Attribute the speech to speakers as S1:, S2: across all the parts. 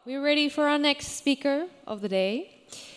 S1: We're ready for our next speaker of the day.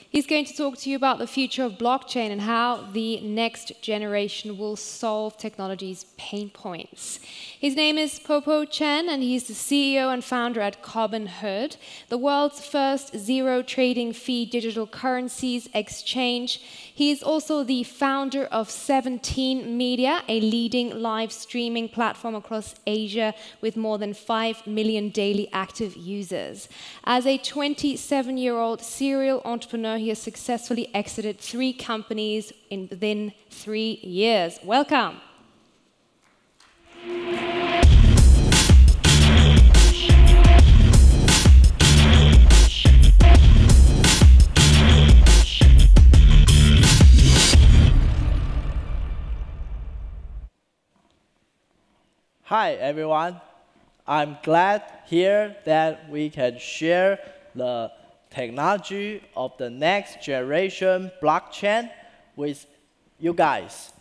S1: He's going to talk to you about the future of blockchain and how the next generation will solve technology's pain points. His name is Popo Chen, and he's the CEO and founder at Cobinhood, the world's first zero trading fee digital currencies exchange. He is also the founder of 17 Media, a leading live streaming platform across Asia with more than 5 million daily active users. As a 27-year-old serial entrepreneur, he has successfully exited 3 companies within 3 years. Welcome.
S2: Hi everyone, I'm glad here that we can share the technology of the next generation blockchain with you guys.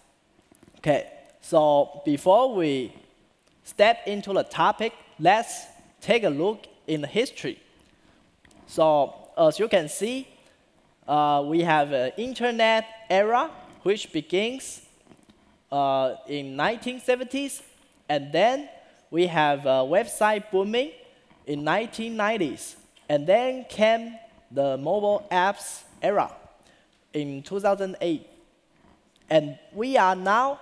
S2: Okay, so before we step into the topic, let's take a look in the history. So as you can see, we have an internet era which begins in 1970s. And then we have website booming in 1990s. And then came the mobile apps era in 2008. And we are now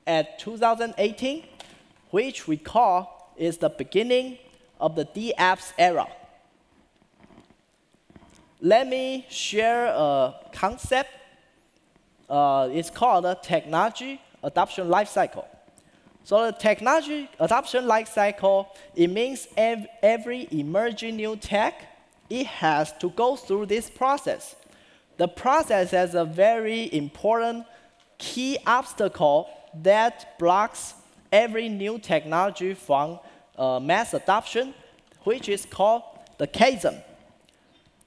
S2: at 2018, which we call is the beginning of the D-apps era. Let me share a concept. It's called the technology adoption lifecycle. So the technology adoption lifecycle, it means every emerging new tech, it has to go through this process. The process has a very important key obstacle that blocks every new technology from mass adoption, which is called the chasm.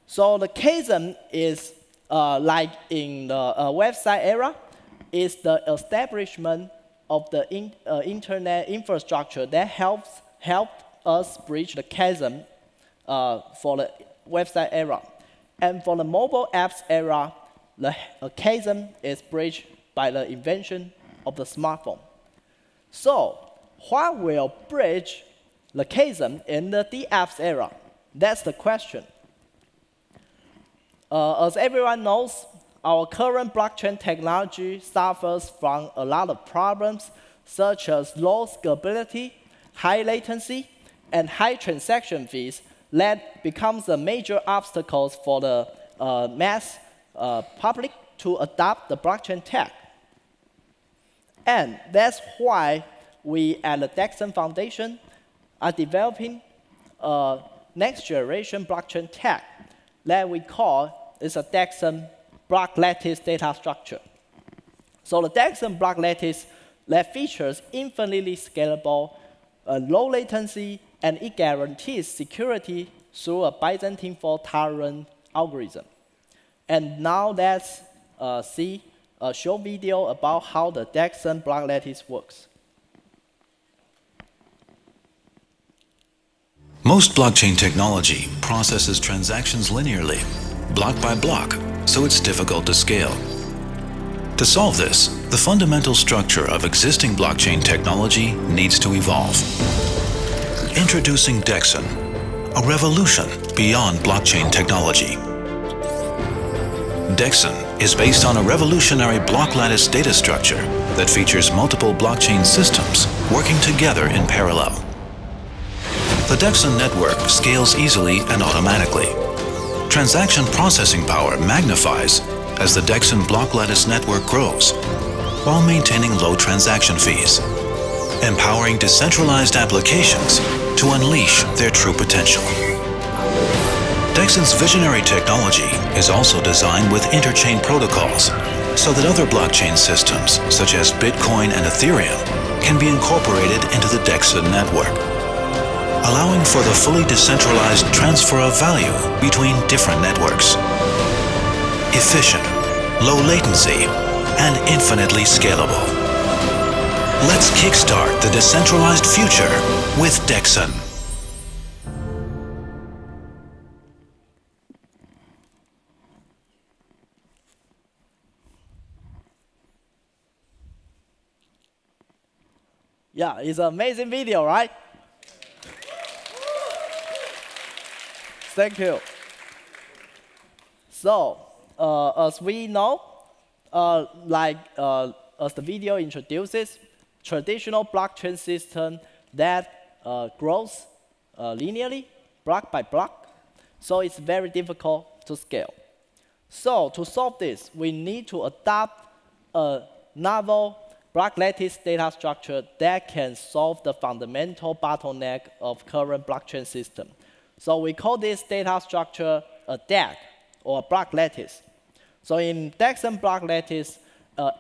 S2: So the chasm is like in the website era, is the establishment of the internet infrastructure that helped us bridge the chasm for the website era. And for the mobile apps era, the chasm is bridged by the invention of the smartphone. So what will bridge the chasm in the apps era? That's the question. As everyone knows, our current blockchain technology suffers from a lot of problems, such as low scalability, high latency, and high transaction fees that becomes a major obstacles for the mass public to adopt the blockchain tech. And that's why we at the Dexon Foundation are developing a next generation blockchain tech that we call is a Dexon block lattice data structure. So the Dexon block lattice that features infinitely scalable, low latency, and it guarantees security through a Byzantine fault-tolerant algorithm. And now let's see a short video about how the Dexon block lattice works.
S3: Most blockchain technology processes transactions linearly, block by block, so it's difficult to scale. To solve this, the fundamental structure of existing blockchain technology needs to evolve. Introducing Dexon, a revolution beyond blockchain technology. Dexon is based on a revolutionary block lattice data structure that features multiple blockchain systems working together in parallel. The Dexon network scales easily and automatically. Transaction processing power magnifies as the Dexon block lattice network grows, while maintaining low transaction fees, empowering decentralized applications to unleash their true potential. Dexon's visionary technology is also designed with interchain protocols so that other blockchain systems, such as Bitcoin and Ethereum, can be incorporated into the Dexon network, allowing for the fully decentralized transfer of value between different networks. Efficient, low latency, and infinitely scalable. Let's kickstart the decentralized future with Dexon.
S2: Yeah, it's an amazing video, right? Thank you. So, as we know, as the video introduces, traditional blockchain system that grows linearly, block by block, so it's very difficult to scale. So to solve this, we need to adopt a novel block lattice data structure that can solve the fundamental bottleneck of current blockchain system. So we call this data structure a DAG, or a block lattice. So in DAGs and block lattice,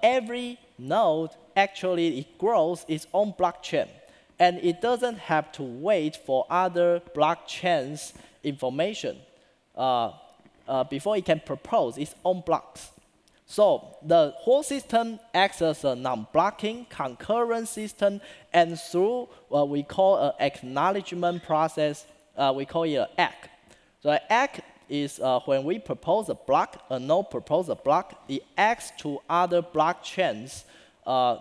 S2: every node actually it grows its own blockchain, and it doesn't have to wait for other blockchains' information before it can propose its own blocks. So the whole system acts as a non-blocking concurrent system, and through what we call an acknowledgement process, we call it an ACK. So an ACK is when we propose a block, a node proposes a block, it acts to other blockchains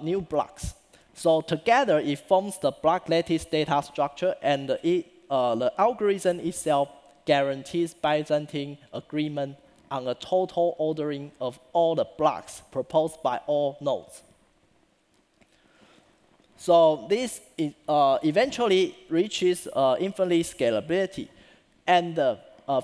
S2: new blocks. So together, it forms the block lattice data structure, and the algorithm itself guarantees Byzantine agreement on a total ordering of all the blocks proposed by all nodes. So this eventually reaches infinite scalability, and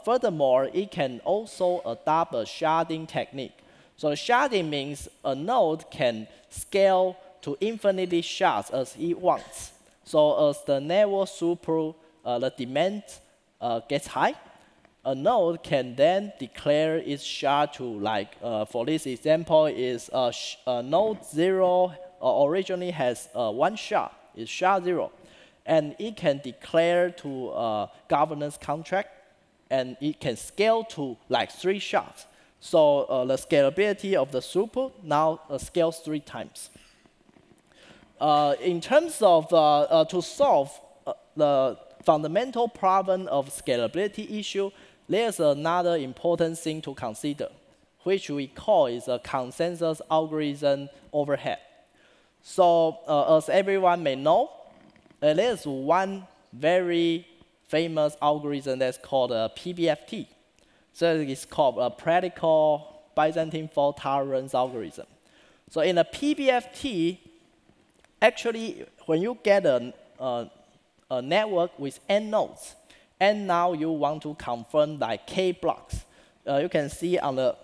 S2: furthermore, it can also adopt a sharding technique. So sharding means a node can scale to infinitely shards as it wants. So as the network throughput, the demand gets high, a node can then declare its shard to, like, for this example, is node 0 originally has one shard, is shard 0. And it can declare to governance contract, and it can scale to like 3 shards. So the scalability of the throughput now scales 3 times. In terms of to solve the fundamental problem of scalability issue, there's another important thing to consider, which we call is a consensus algorithm overhead. So as everyone may know, there's one very famous algorithm that's called PBFT. So it's called a practical Byzantine fault tolerance algorithm. So in a PBFT, actually, when you get a network with n nodes, and now you want to confirm like k blocks, you can see on the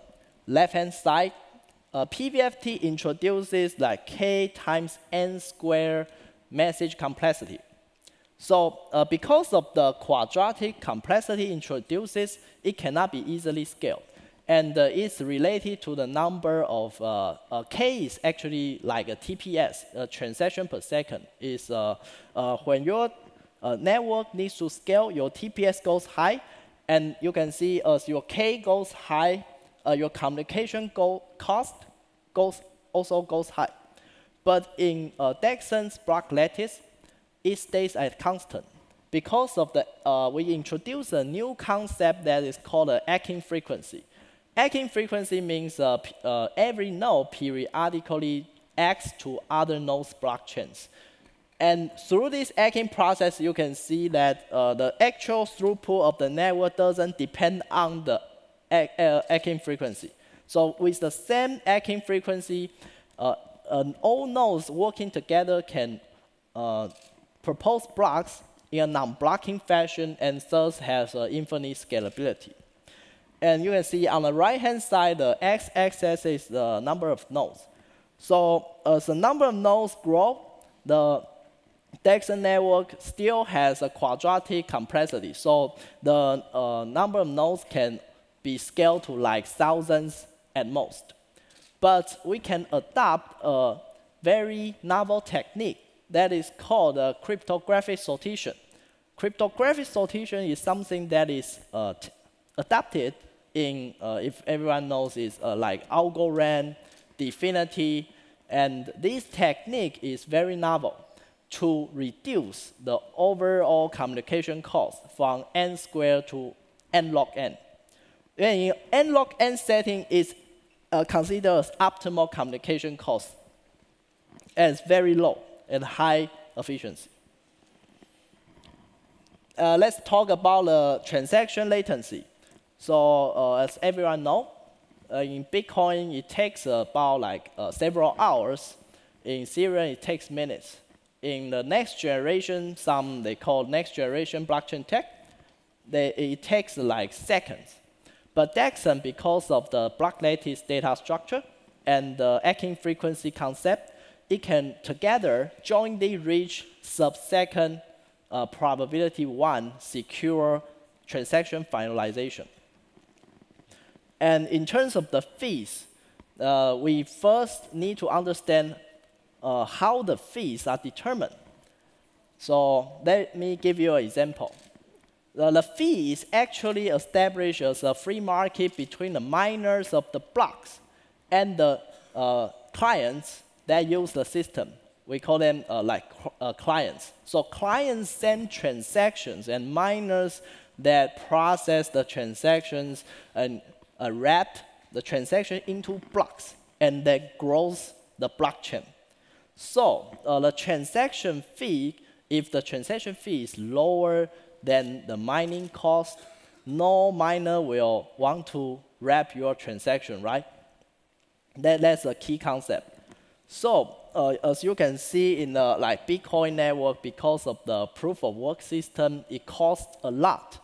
S2: left-hand side, PBFT introduces like k times n squared message complexity. So because of the quadratic complexity introduces, it cannot be easily scaled. And it's related to the number of, K is actually like a TPS, a transaction per second. Is when your network needs to scale, your TPS goes high. And you can see as your K goes high, your communication cost also goes high. But in Dixon's block lattice, it stays at constant. Because of the, we introduced a new concept that is called an acking frequency. Acking frequency means every node periodically acts to other nodes' blockchains. And through this acking process, you can see that the actual throughput of the network doesn't depend on the acking frequency. So with the same acking frequency, all nodes working together can propose blocks in a non-blocking fashion, and thus has infinite scalability. And you can see on the right-hand side, the x-axis is the number of nodes. So as the number of nodes grow, the Dixon network still has a quadratic complexity. So the number of nodes can be scaled to like thousands at most. But we can adopt a very novel technique that is called cryptographic sortition. Cryptographic sortition is something that is adapted in, if everyone knows, is like Algorand, Definity, and this technique is very novel to reduce the overall communication cost from n squared to n log n. In n log n setting is considered as optimal communication cost, and it's very low and high efficiency. Let's talk about transaction latency. So as everyone knows, in Bitcoin, it takes about like several hours. In Ethereum, it takes minutes. In the next generation, some they call next generation blockchain tech, it takes like seconds. But Dexon, because of the block lattice data structure and the hacking frequency concept, it can together jointly reach sub-second probability 1 secure transaction finalization. And in terms of the fees, we first need to understand how the fees are determined. So let me give you an example. The fee is actually established as a free market between the miners of the blocks and the clients that use the system. We call them clients. So clients send transactions, and miners that process the transactions and wrap the transaction into blocks, and that grows the blockchain. So the transaction fee, if the transaction fee is lower than the mining cost, no miner will want to wrap your transaction, right? That's a key concept. So as you can see in the Bitcoin network, because of the proof of work system, it costs a lot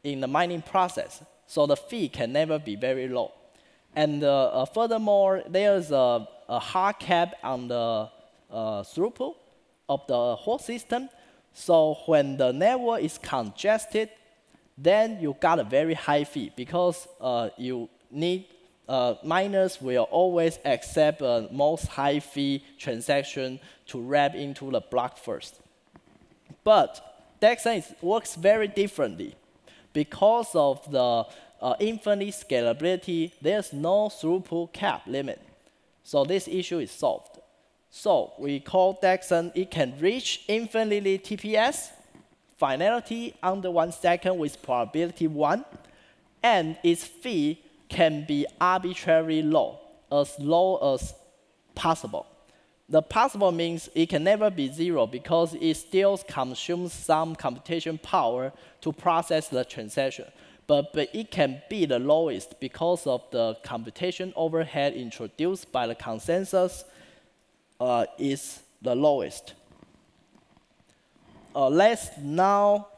S2: in the mining process. So the fee can never be very low. And furthermore, there's a hard cap on the throughput of the whole system. So when the network is congested, then you got a very high fee, because you need miners will always accept most high fee transaction to wrap into the block first. But Dexon works very differently. Because of the infinite scalability, there's no throughput cap limit. So this issue is solved. So we call Dexon, it can reach infinitely TPS, finality under 1 second with probability 1, and its fee can be arbitrarily low as possible. The possible means it can never be 0, because it still consumes some computation power to process the transaction. But it can be the lowest because of the computation overhead introduced by the consensus is the lowest. Let's now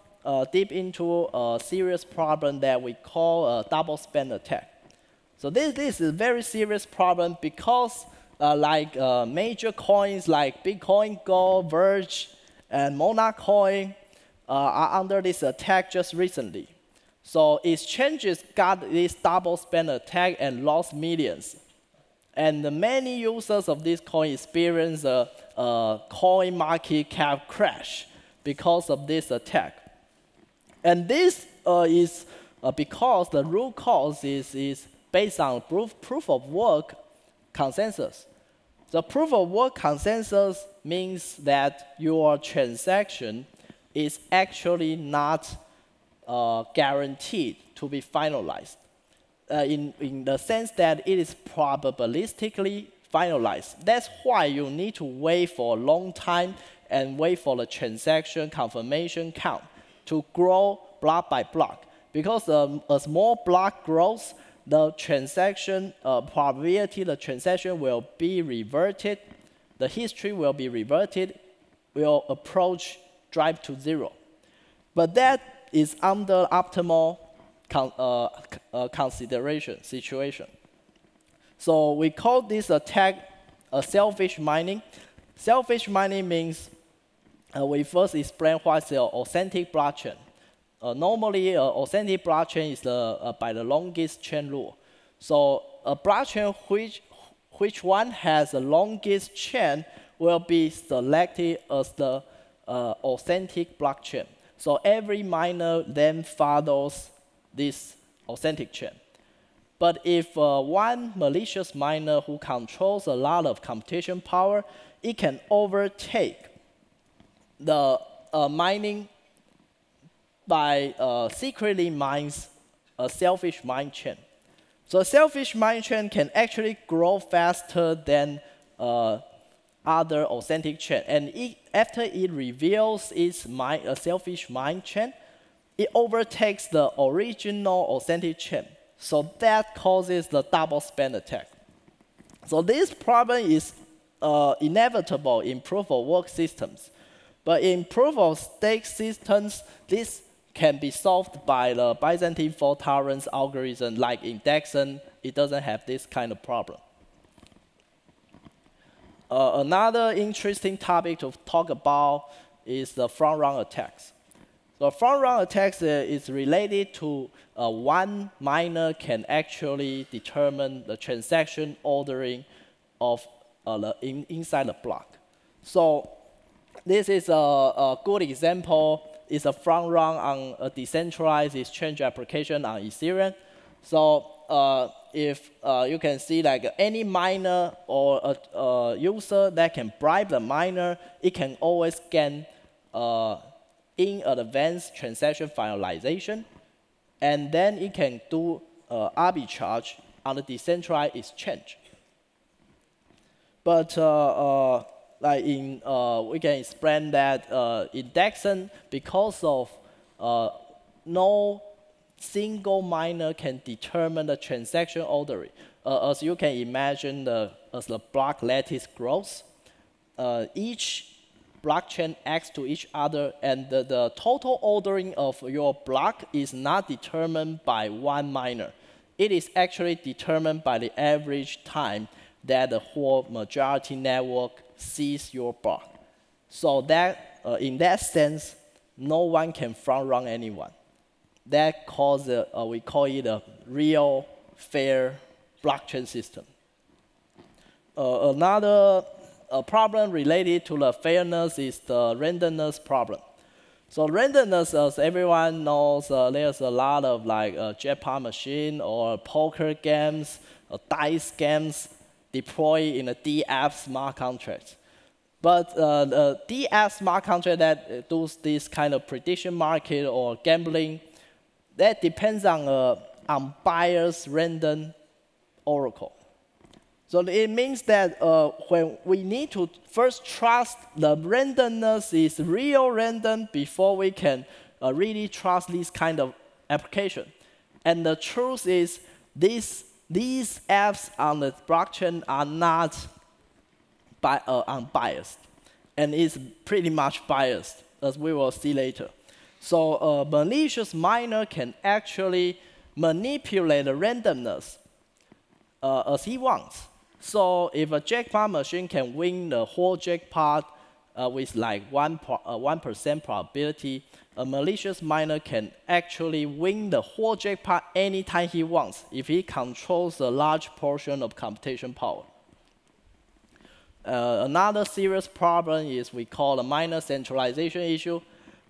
S2: dip into a serious problem that we call a double spend attack. So this is a very serious problem, because major coins like Bitcoin, Gold, Verge, and Monarch coin are under this attack just recently. So exchanges got this double spend attack and lost millions. And many users of this coin experience a coin market cap crash because of this attack. And this is because the root cause is based on proof of work consensus. The proof of work consensus means that your transaction is actually not guaranteed to be finalized, in the sense that it is probabilistically finalized. That's why you need to wait for a long time and wait for the transaction confirmation count to grow block by block. Because as more block grows, the transaction probability, the transaction will be reverted, the history will be reverted, will approach drive to 0. But that is under optimal consideration situation. So we call this attack a selfish mining. Selfish mining means we first explain what's the authentic blockchain. Normally, authentic blockchain is by the longest chain rule. So a blockchain which one has the longest chain will be selected as the authentic blockchain. So every miner then follows this authentic chain. But if one malicious miner who controls a lot of computation power, it can overtake the mining by secretly mines a selfish mine chain. So a selfish mine chain can actually grow faster than other authentic chain, and after it reveals its selfish mind chain, it overtakes the original authentic chain. So that causes the double spend attack. So this problem is inevitable in proof-of-work systems. But in proof-of-stake systems, this can be solved by the Byzantine fault tolerance algorithm. Like in Dexon, it doesn't have this kind of problem. Another interesting topic to talk about is the front-run attacks. So front-run attacks is related to one miner can actually determine the transaction ordering of inside the block. So this is a good example. It's a front run on a decentralized exchange application on Ethereum. So if you can see like any miner or a user that can bribe the miner, it can always gain in advance transaction finalization, and then it can do arbitrage on the decentralized exchange. But like in, we can explain that in Dexon, because of no single miner can determine the transaction ordering. As you can imagine, as the block lattice grows, each blockchain acts to each other, and the total ordering of your block is not determined by one miner. It is actually determined by the average time that the whole majority network sees your block. So that, in that sense, no one can front-run anyone. That causes, we call it a real, fair blockchain system. Another problem related to the fairness is the randomness problem. So randomness, as everyone knows, there's a lot of like jackpot machine or poker games, dice games deployed in a DF smart contract. But the DF smart contract that does this kind of prediction market or gambling, that depends on unbiased random oracle. So it means that when we need to first trust the randomness is real random before we can really trust this kind of application. And the truth is these apps on the blockchain are not unbiased. And it's pretty much biased, as we will see later. So a malicious miner can actually manipulate the randomness as he wants. So if a jackpot machine can win the whole jackpot with like 1% probability, a malicious miner can actually win the whole jackpot anytime he wants if he controls a large portion of computation power. Another serious problem is we call the miner centralization issue.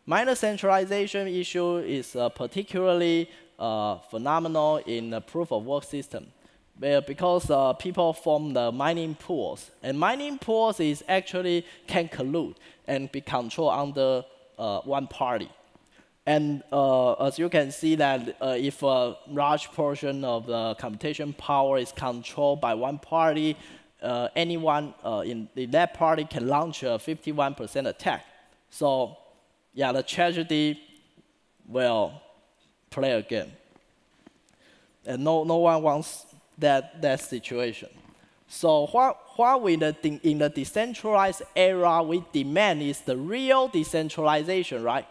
S2: Miner centralization issue is particularly phenomenal in the proof-of-work system, because people form the mining pools, and mining pools is actually can collude and be controlled under one party. And as you can see that if a large portion of the computation power is controlled by one party, anyone in that party can launch a 51% attack. So yeah, the tragedy will play again. And no one wants that situation. So what we in the decentralized era we demand is the real decentralization, right?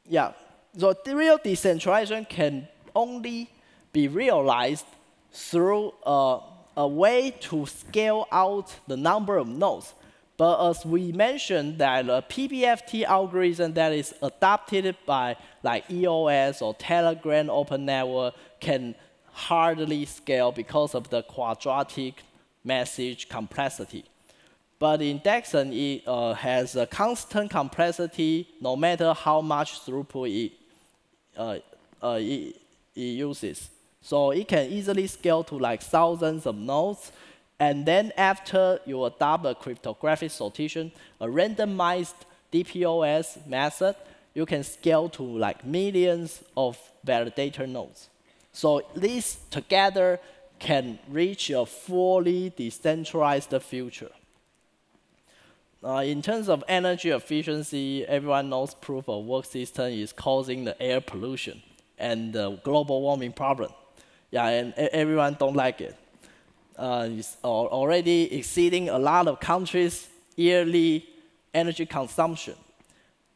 S2: Yeah, so the real decentralization can only be realized through a way to scale out the number of nodes. But as we mentioned, that a PBFT algorithm that is adopted by like EOS or Telegram Open Network can hardly scale because of the quadratic message complexity. But in Dexon, it has a constant complexity no matter how much throughput it uses. So it can easily scale to like thousands of nodes. And then after you adopt a cryptographic sortition, a randomized DPoS method, you can scale to like millions of validator nodes. So these together can reach a fully decentralized future. In terms of energy efficiency, everyone knows proof of work system is causing the air pollution and the global warming problem. Yeah, and everyone don't like it. It's already exceeding a lot of countries' yearly energy consumption.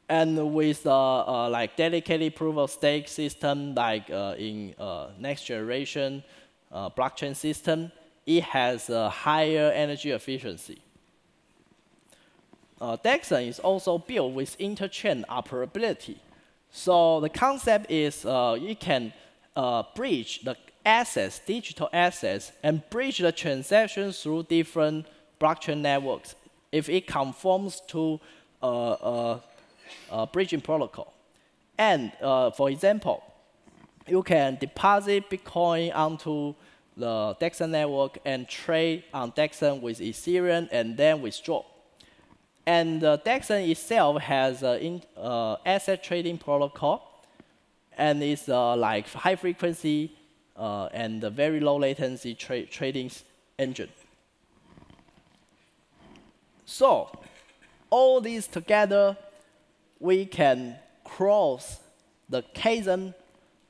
S2: And with like dedicated proof of stake system, like in next generation blockchain system, it has a higher energy efficiency. Dexon is also built with interchain operability. So the concept is it can bridge the assets, digital assets, and bridge the transactions through different blockchain networks if it conforms to bridging protocol. And for example, you can deposit Bitcoin onto the Dexon network and trade on Dexon with Ethereum and then withdraw. And Dexon itself has an asset trading protocol, and it's like high frequency and a very low latency trading engine. So all these together, we can cross the chasm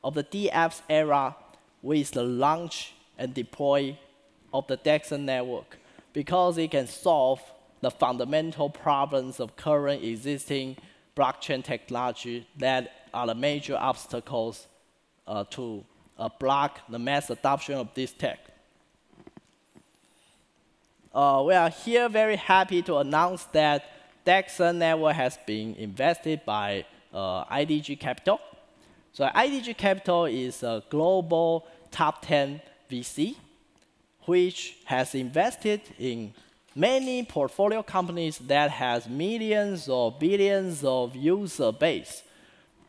S2: of the DApps era with the launch and deploy of the Dexon network, because it can solve the fundamental problems of current existing blockchain technology that are the major obstacles to block the mass adoption of this tech. We are here very happy to announce that Dexon network has been invested by IDG Capital. So IDG Capital is a global top 10 VC, which has invested in many portfolio companies that has millions or billions of user base.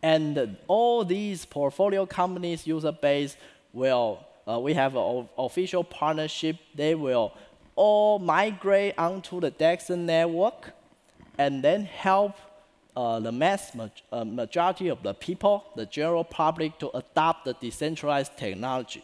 S2: And all these portfolio companies' user base will, we have an official partnership. They will all migrate onto the Dexon network and then help the majority of the people, the general public, to adopt the decentralized technology.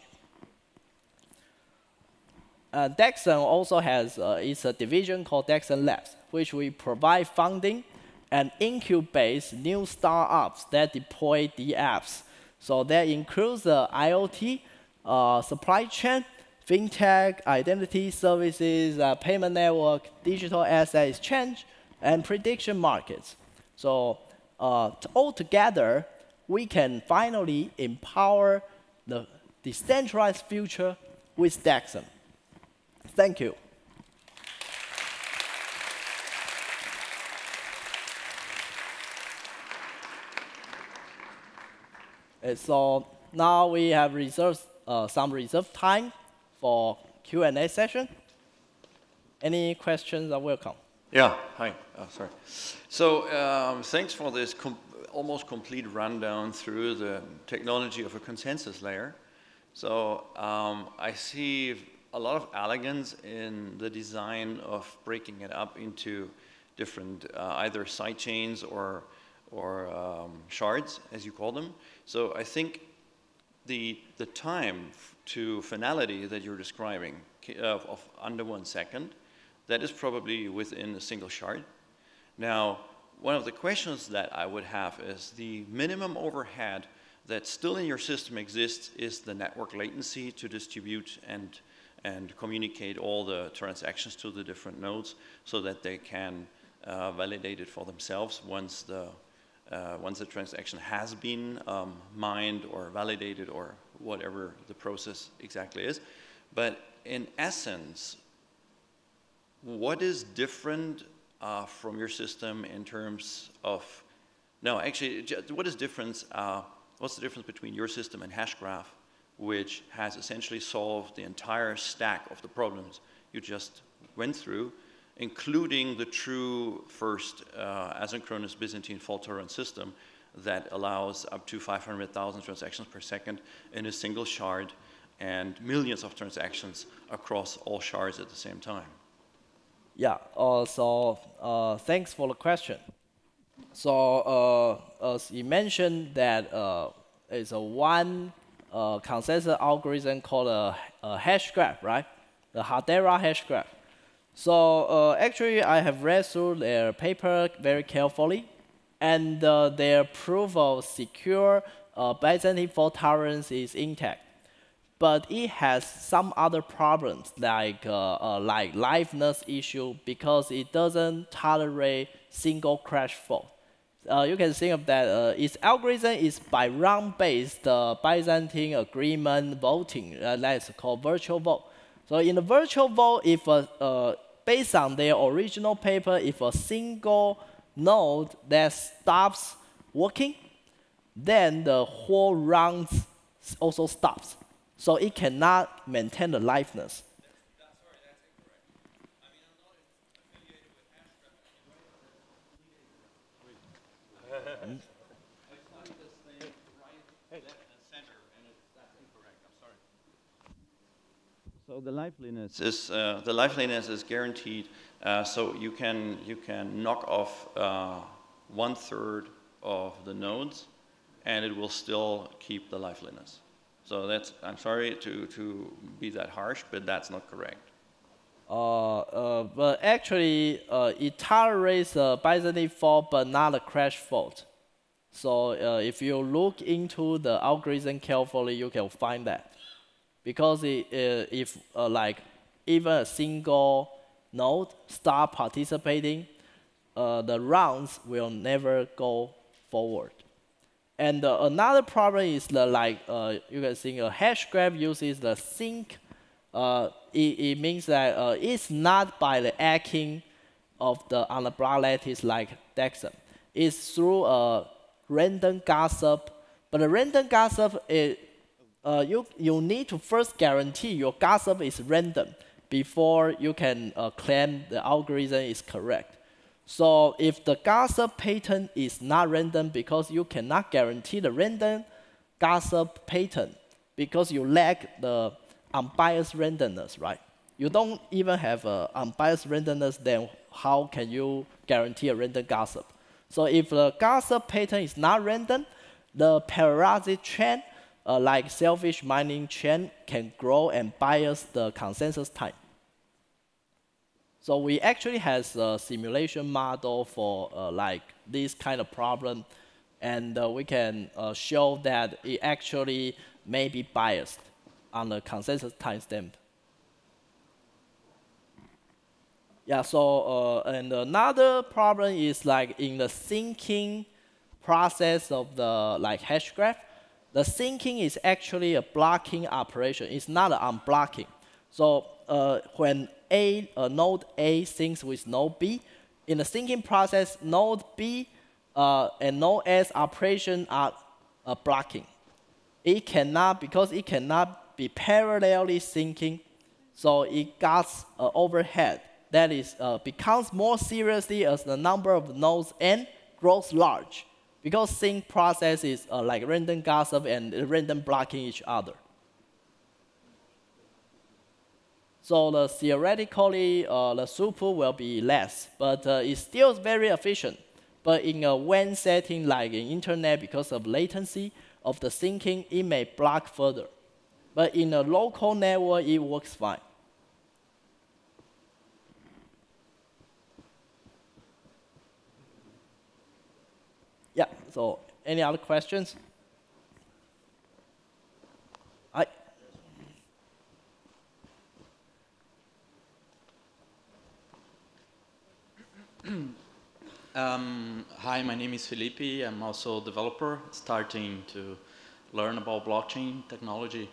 S2: Dexon also has it's a division called Dexon Labs, which we provide funding and incubate new startups that deploy the apps. So that includes IoT, supply chain, fintech, identity services, payment network, digital asset exchange, and prediction markets. So all together, we can finally empower the decentralized future with Dexon. Thank you. So now we have reserved some reserved time for Q&A session. Any questions are welcome.
S4: Yeah, hi, sorry. So thanks for this almost complete rundown through the technology of a consensus layer. So I see a lot of elegance in the design of breaking it up into different either sidechains or shards, as you call them. So I think the time to finality that you're describing of under 1 second, that is probably within a single shard. Now, one of the questions that I would have is the minimum overhead that still in your system exists is the network latency to distribute and communicate all the transactions to the different nodes so that they can validate it for themselves once the transaction has been mined or validated or whatever the process exactly is. But in essence, what is different from your system in terms of, no, actually, what is difference, what's the difference between your system and Hashgraph, which has essentially solved the entire stack of the problems you just went through, including the true first asynchronous Byzantine fault-tolerant system that allows up to 500,000 transactions per second in a single shard and millions of transactions across all shards at the same time?
S2: Yeah, so thanks for the question. So as you mentioned that it's a one consensus algorithm called a hash graph, right? The Hadera hash graph. So actually, I have read through their paper very carefully, and their proof of secure Byzantine fault tolerance is intact. But it has some other problems like liveness issue because it doesn't tolerate single crash fault. You can think of that its algorithm is by round-based Byzantine agreement voting. That's called virtual vote. So in the virtual vote, if based on their original paper, if a single node that stops working, then the whole round also stops. So it cannot maintain the liveness.
S4: So the liveliness is guaranteed. So you can knock off 1/3 of the nodes, and it will still keep the liveliness. So that's, I'm sorry to be that harsh, but that's not correct.
S2: But actually, it tolerates Byzantine fault, but not a crash fault. So if you look into the algorithm carefully, you can find that. Because if like even a single node start participating, the rounds will never go forward. And another problem is you can see a hash graph uses the sync. It means that it's not by the hacking of on the block lattice like Dexon. It's through a random gossip. But the random gossip is you need to first guarantee your gossip is random before you can claim the algorithm is correct. So if the gossip pattern is not random because you cannot guarantee the random gossip pattern because you lack the unbiased randomness, right? You don't even have unbiased randomness, then how can you guarantee a random gossip? So if the gossip pattern is not random, the parasitic chain, like selfish mining chain, can grow and bias the consensus time. So we actually have a simulation model for like this kind of problem, and we can show that it actually may be biased on the consensus timestamp. Yeah. So and another problem is like in the syncing process of the hash graph. The syncing is actually a blocking operation. It's not an unblocking. So when node A syncs with node B, in the syncing process, node B and node A's operation are blocking. It cannot, because it cannot be parallelly syncing, so it got overhead. That is becomes more seriously as the number of nodes N grows large, because sync process is like random gossip and random blocking each other. So theoretically, the throughput will be less, but it's still very efficient. But in a WAN setting like in internet, because of latency of the syncing, it may block further. But in a local network, it works fine. Yeah, so any other questions?
S5: Hi, my name is Felipe. I'm also a developer starting to learn about blockchain technology.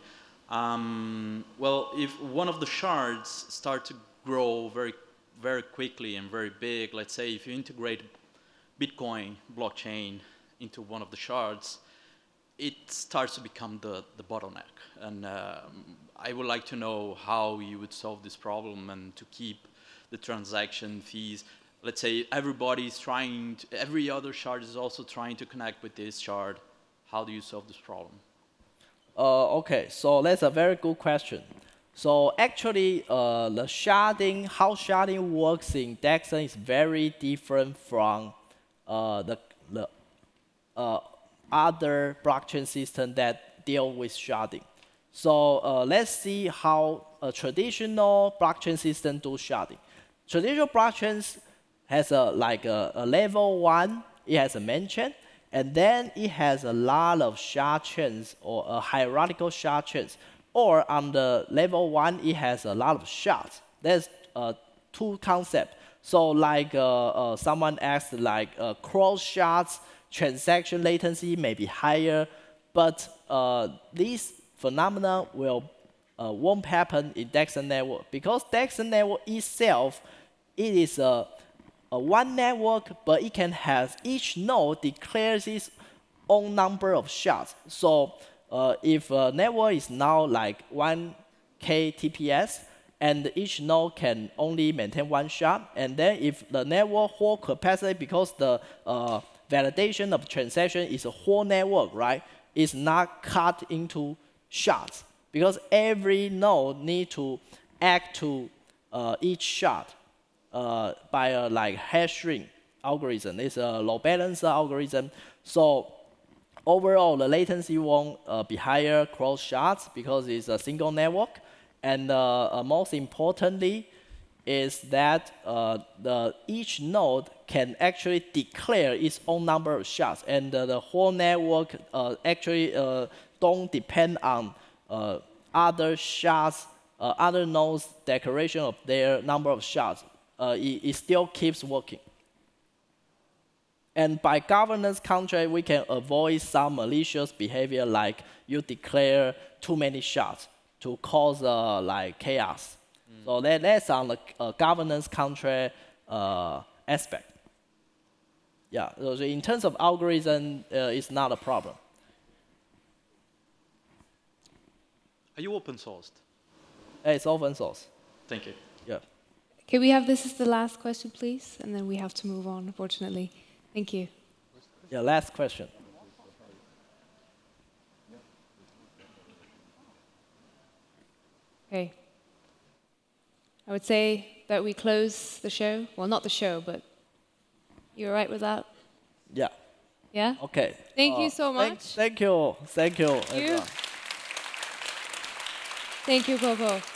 S5: Well, if one of the shards start to grow very quickly and very big, let's say if you integrate Bitcoin blockchain into one of the shards, it starts to become the bottleneck. And I would like to know how you would solve this problem and to keep the transaction fees. Let's say everybody's trying to, every other shard is also trying to connect with this shard. How do you solve this problem?
S2: Okay, so that's a very good question. So actually, the sharding, how sharding works in Dexon is very different from the other blockchain system that deal with sharding. So let's see how a traditional blockchain system do sharding. Traditional blockchains has a level 1. It has a main chain, and then it has a lot of shard chains or a hierarchical shard chains. Or on the level 1, it has a lot of shards. There's two concepts. So like someone asked, like cross shards transaction latency may be higher, but these phenomena won't happen in Dexon network because Dexon network itself, it is a one network, but it can have each node declares its own number of shards. So if a network is now like 1K TPS, and each node can only maintain one shard, and then if the network whole capacity, because the validation of transaction is a whole network, right? It's not cut into shards because every node need to act to each shard by a like hash ring algorithm. It's a load balancer algorithm. So overall, the latency won't be higher cross shards because it's a single network. And most importantly, is that each node can actually declare its own number of shards, and the whole network actually don't depend on other shards, other nodes' declaration of their number of shards. It still keeps working. And by governance contract, we can avoid some malicious behavior, like you declare too many shards to cause like chaos. So that's on the governance contract aspect. Yeah, so in terms of algorithm, it's not a problem.
S5: Are you open sourced?
S2: It's open source.
S5: Thank you.
S2: Yeah.
S1: Can we have this as the last question, please? And then we have to move on, unfortunately. Thank you.
S2: Yeah, last question.
S1: Okay. I would say that we close the show. Well, not the show, but you all right with that?
S2: Yeah.
S1: Yeah?
S2: Okay.
S1: Thank you so much.
S2: Thank you. Thank you.
S1: Thank you. Thank you, Popo.